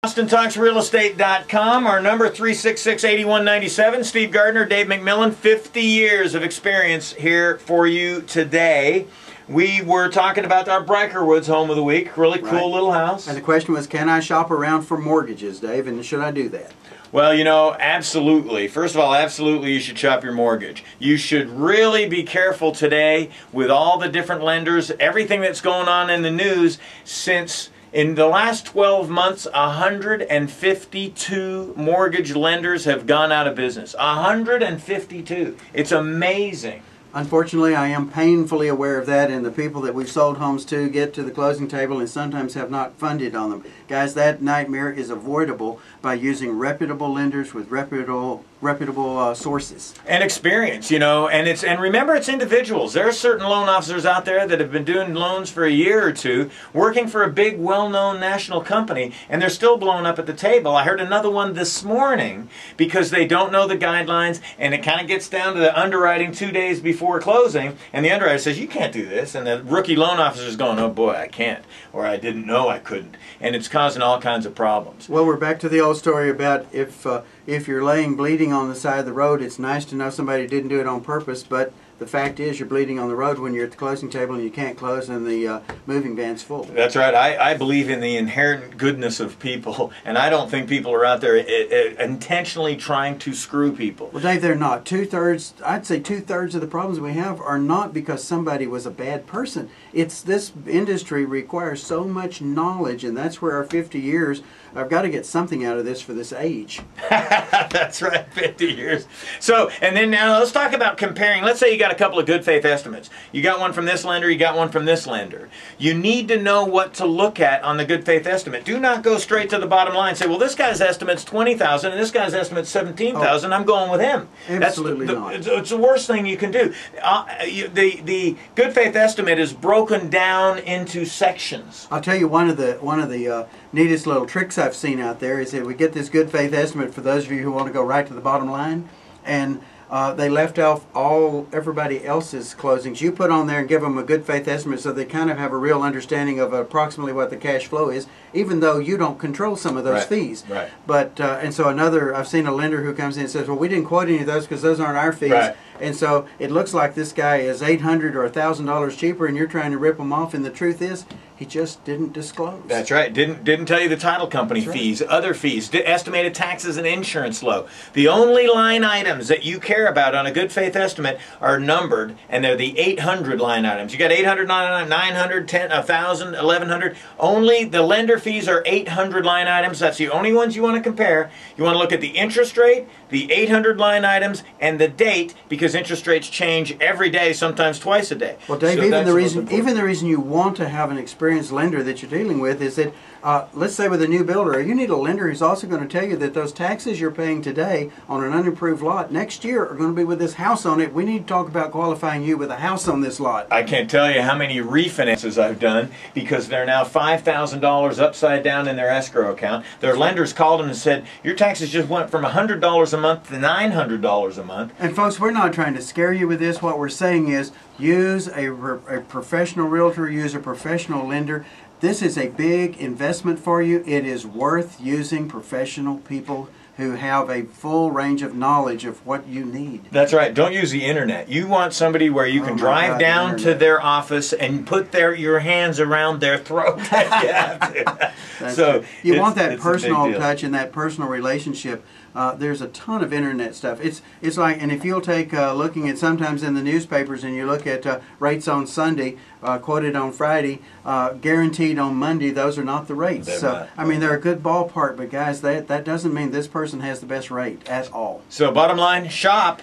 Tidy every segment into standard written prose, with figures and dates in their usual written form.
AustinTalksRealEstate.com. Our number 366-8197. Steve Gardner, Dave McMillan. 50 years of experience here for you today. We were talking about our Brikerwoods home of the week. Really cool little house. And the question was, can I shop around for mortgages, Dave? And should I do that? Well, you know, absolutely. First of all, absolutely you should shop your mortgage. You should really be careful today with all the different lenders, everything that's going on in the news since in the last 12 months, 152 mortgage lenders have gone out of business. 152. It's amazing. Unfortunately, I am painfully aware of that, and the people that we've sold homes to get to the closing table and sometimes have not funded on them. Guys, that nightmare is avoidable by using reputable lenders with reputable sources. And experience, you know, and remember, it's individuals. There are certain loan officers out there that have been doing loans for a year or two, working for a big, well-known national company, and they're still blowing up at the table. I heard another one this morning because they don't know the guidelines, and it kind of gets down to the underwriting 2 days before closing, and the underwriter says, you can't do this, and the rookie loan officer is going, oh boy, I can't, or I didn't know I couldn't, and it's causing all kinds of problems. Well, we're back to the old story about if you're laying bleeding on the side of the road, it's nice to know somebody didn't do it on purpose, but the fact is you're bleeding on the road when you're at the closing table and you can't close and the moving van's full. That's right. I believe in the inherent goodness of people, and I don't think people are out there intentionally trying to screw people. Well, Dave, they're not. I'd say two-thirds of the problems we have are not because somebody was a bad person. It's this industry requires so much knowledge, and that's where our 50 years, I've got to get something out of this for this age. That's right, 50 years. So, and then now let's talk about comparing. Let's say you got a couple of good faith estimates. You got one from this lender, you got one from this lender. You need to know what to look at on the good faith estimate. Do not go straight to the bottom line and say, well, this guy's estimate's $20,000 and this guy's estimate's $17,000. I'm going with him. Absolutely not. It's the worst thing you can do. The good faith estimate is broken down into sections. I'll tell you one of the neatest little tricks I've seen out there is that we get this good faith estimate for those of you who want to go right to the bottom line, and they left off everybody else's closings. You put on there and give them a good faith estimate so they kind of have a real understanding of approximately what the cash flow is, even though you don't control some of those fees. Right. But and so I've seen a lender who comes in and says, well, we didn't quote any of those because those aren't our fees. Right. And so it looks like this guy is $800 or $1,000 cheaper, and you're trying to rip him off. And the truth is, he just didn't disclose. That's right. Didn't tell you the title company fees, other fees, estimated taxes and insurance load. The only line items that you care about on a good faith estimate are numbered, and they're the 800 line items. You got 800, 900, 10, 1,000, 1,100. Only the lender fees are 800 line items. That's the only ones you want to compare. You want to look at the interest rate, the 800 line items, and the date, because interest rates change every day, sometimes twice a day. Well, Dave, so even the reason you want to have an experienced lender that you're dealing with is that, let's say with a new builder, you need a lender who's also going to tell you that those taxes you're paying today on an unimproved lot next year are going to be with this house on it. We need to talk about qualifying you with a house on this lot. I can't tell you how many refinances I've done because they're now $5,000 upside down in their escrow account. Their lenders called them and said, your taxes just went from $100 a month to $900 a month. And folks, we're not trying to scare you with this. What we're saying is use a professional realtor, use a professional lender. This is a big investment for you. It is worth using professional people who have a full range of knowledge of what you need. That's right. Don't use the internet. You want somebody where you can drive down to their office and put your hands around their throat if you have to. So you want that personal touch and that personal relationship. There's a ton of internet stuff. It's like, and if you'll take looking at sometimes in the newspapers and you look at rates on Sunday, quoted on Friday, guaranteed on Monday, those are not the rates. I mean, they're a good ballpark, but guys, that doesn't mean this person has the best rate at all. So bottom line, shop.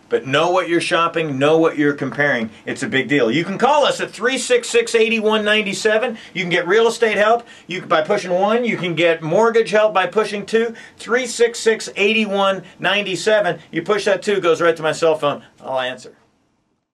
But know what you're shopping, know what you're comparing. It's a big deal. You can call us at 366-8197. You can get real estate help by pushing 1. You can get mortgage help by pushing 2. 366-8197. You push that 2, goes right to my cell phone. I'll answer.